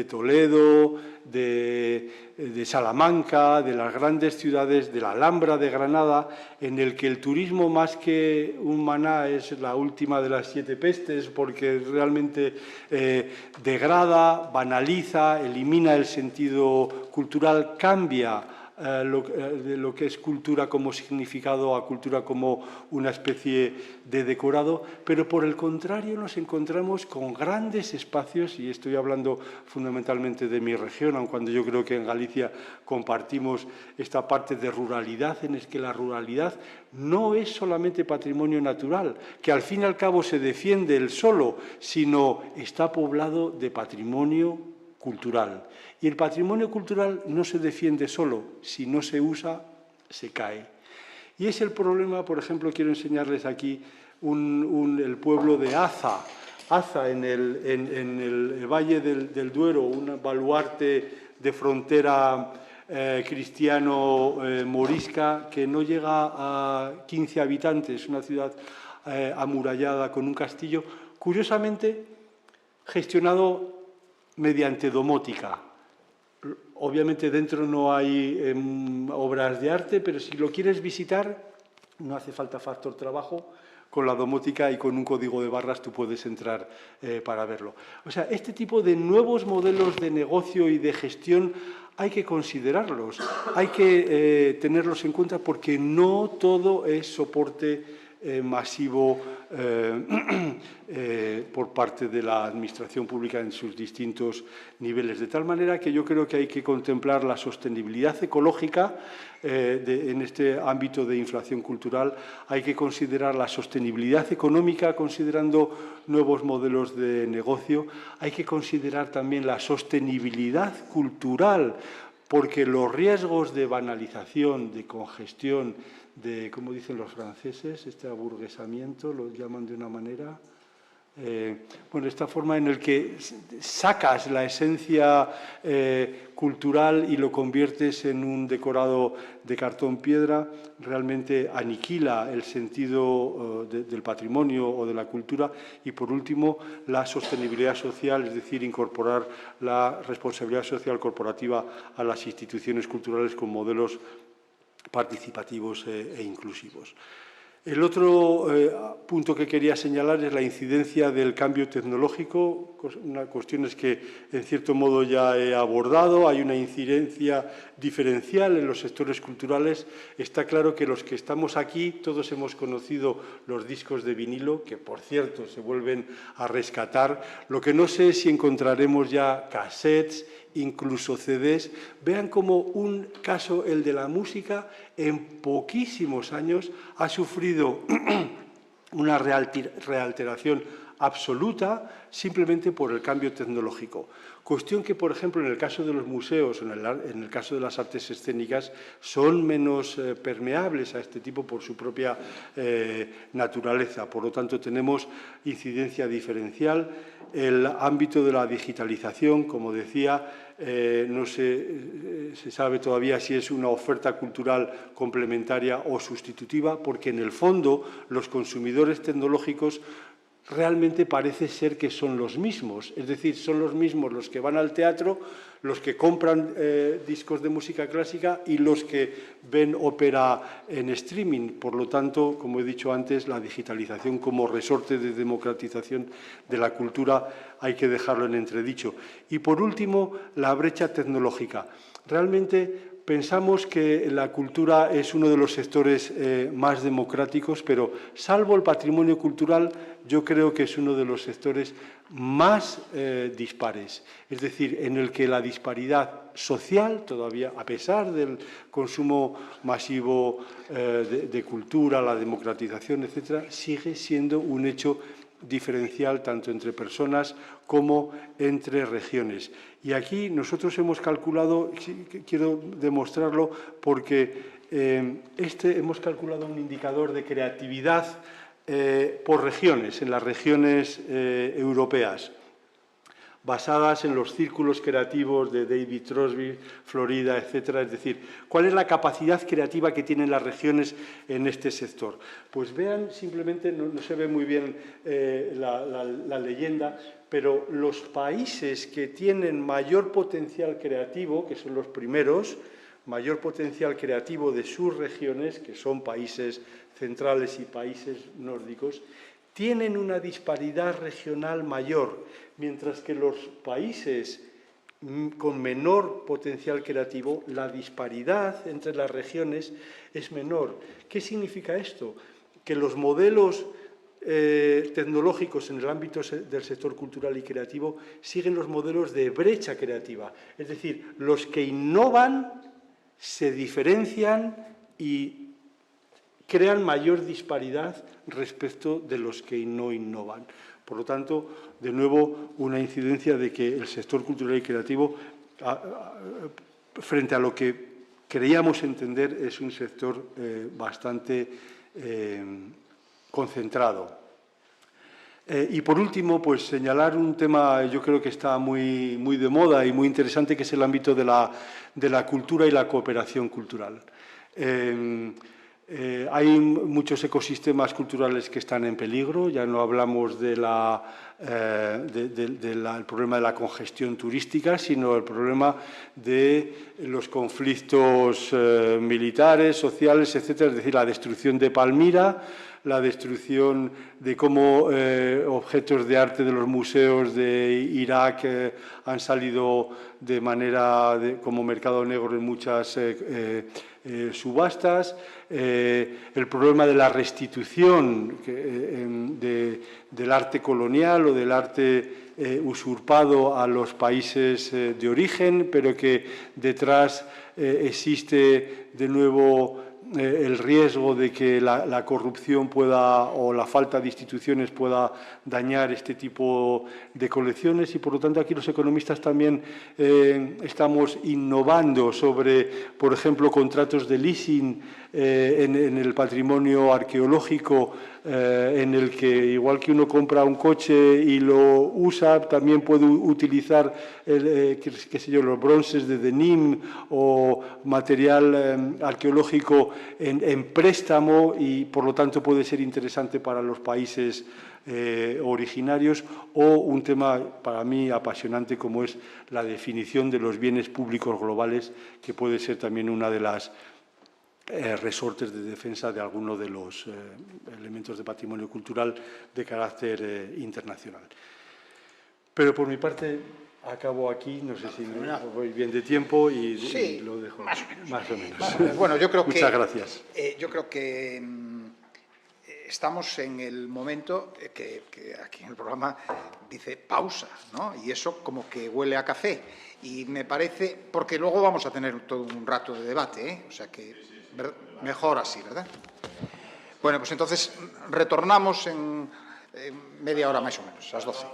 Toledo, de Salamanca, de las grandes ciudades, de la Alhambra de Granada, en el que el turismo, más que un maná, es la última de las 7 pestes, porque realmente degrada, banaliza, elimina el sentido cultural, cambia de lo que es cultura como significado a cultura como una especie de decorado, pero por el contrario nos encontramos con grandes espacios, y estoy hablando fundamentalmente de mi región, aun cuando yo creo que en Galicia compartimos esta parte de ruralidad, en el que la ruralidad no es solamente patrimonio natural, que al fin y al cabo se defiende el solo, sino está poblado de patrimonio cultural. Y el patrimonio cultural no se defiende solo, si no se usa, se cae. Y es el problema, por ejemplo, quiero enseñarles aquí el pueblo de Aza. Aza, en el Valle del Duero, un baluarte de frontera cristiano-morisca que no llega a 15 habitantes, una ciudad amurallada con un castillo, curiosamente gestionado mediante domótica. Obviamente dentro no hay obras de arte, pero si lo quieres visitar, no hace falta factor trabajo. Con la domótica y con un código de barras tú puedes entrar para verlo. O sea, este tipo de nuevos modelos de negocio y de gestión hay que considerarlos, hay que tenerlos en cuenta, porque no todo es soporte masivo por parte de la administración pública en sus distintos niveles. De tal manera que yo creo que hay que contemplar la sostenibilidad ecológica en este ámbito de inflación cultural, hay que considerar la sostenibilidad económica considerando nuevos modelos de negocio, hay que considerar también la sostenibilidad cultural, porque los riesgos de banalización, de congestión, de, como dicen los franceses, este aburguesamiento, lo llaman de una manera, bueno, esta forma en la que sacas la esencia cultural y lo conviertes en un decorado de cartón piedra, realmente aniquila el sentido del patrimonio o de la cultura. Y, por último, la sostenibilidad social, es decir, incorporar la responsabilidad social corporativa a las instituciones culturales con modelos participativos e inclusivos. El otro punto que quería señalar es la incidencia del cambio tecnológico, cuestiones que en cierto modo ya he abordado. Hay una incidencia diferencial en los sectores culturales. Está claro que los que estamos aquí, todos hemos conocido los discos de vinilo, que por cierto se vuelven a rescatar. Lo que no sé es si encontraremos ya cassettes, incluso CDs. Vean cómo un caso, el de la música, en poquísimos años ha sufrido una realteración absoluta simplemente por el cambio tecnológico. Cuestión que, por ejemplo, en el caso de los museos, en el caso de las artes escénicas, son menos permeables a este tipo por su propia naturaleza. Por lo tanto, tenemos incidencia diferencial. El ámbito de la digitalización, como decía, no se sabe todavía si es una oferta cultural complementaria o sustitutiva, porque en el fondo los consumidores tecnológicos realmente parece ser que son los mismos, es decir, son los mismos los que van al teatro, los que compran discos de música clásica y los que ven ópera en streaming. Por lo tanto, como he dicho antes, la digitalización como resorte de democratización de la cultura hay que dejarlo en entredicho. Y, por último, la brecha tecnológica. Realmente pensamos que la cultura es uno de los sectores más democráticos, pero salvo el patrimonio cultural, yo creo que es uno de los sectores más dispares. Es decir, en el que la disparidad social todavía, a pesar del consumo masivo de cultura, la democratización, etcétera, sigue siendo un hecho diferencial tanto entre personas como entre regiones. Y aquí nosotros hemos calculado, quiero demostrarlo porque hemos calculado un indicador de creatividad por regiones, en las regiones europeas, basadas en los círculos creativos de David Crosby, Florida, etcétera. Es decir, ¿cuál es la capacidad creativa que tienen las regiones en este sector? Pues vean, simplemente, no se ve muy bien la leyenda, pero los países que tienen mayor potencial creativo, que son los primeros, mayor potencial creativo de sus regiones, que son países centrales y países nórdicos, tienen una disparidad regional mayor, mientras que los países con menor potencial creativo, la disparidad entre las regiones es menor. ¿Qué significa esto? Que los modelos tecnológicos en el ámbito del sector cultural y creativo siguen los modelos de brecha creativa. Es decir, los que innovan se diferencian y crean mayor disparidad respecto de los que no innovan. Por lo tanto, de nuevo, una incidencia de que el sector cultural y creativo, frente a lo que creíamos entender, es un sector bastante concentrado. Y, por último, pues señalar un tema, yo creo que está muy de moda y muy interesante, que es el ámbito de la cultura y la cooperación cultural. Hay muchos ecosistemas culturales que están en peligro, ya no hablamos del problema de la congestión turística, sino el problema de los conflictos militares, sociales, etcétera, es decir, la destrucción de Palmira, la destrucción de cómo objetos de arte de los museos de Irak han salido de manera como mercado negro en muchas subastas, el problema de la restitución del arte colonial o del arte usurpado a los países de origen, pero que detrás existe de nuevo el riesgo de que la corrupción pueda, o la falta de instituciones pueda dañar este tipo de colecciones, y por lo tanto aquí los economistas también estamos innovando sobre, por ejemplo, contratos de leasing en el patrimonio arqueológico, en el que igual que uno compra un coche y lo usa, también puede utilizar qué sé yo, los bronces de Denim o material arqueológico en préstamo, y por lo tanto puede ser interesante para los países originarios, o un tema para mí apasionante como es la definición de los bienes públicos globales, que puede ser también una de las resortes de defensa de algunos de los elementos de patrimonio cultural de carácter internacional. Pero por mi parte acabo aquí, no sé si voy bien de tiempo y, sí, y lo dejo. Más o menos. Más o menos. Más o menos. Bueno, yo creo que... Muchas gracias. Yo creo que estamos en el momento que aquí en el programa dice pausa, ¿no? Y eso como que huele a café. Y me parece, porque luego vamos a tener todo un rato de debate, ¿eh? O sea que mejor así, ¿verdad? Bueno, pues entonces retornamos en media hora más o menos, a las 12.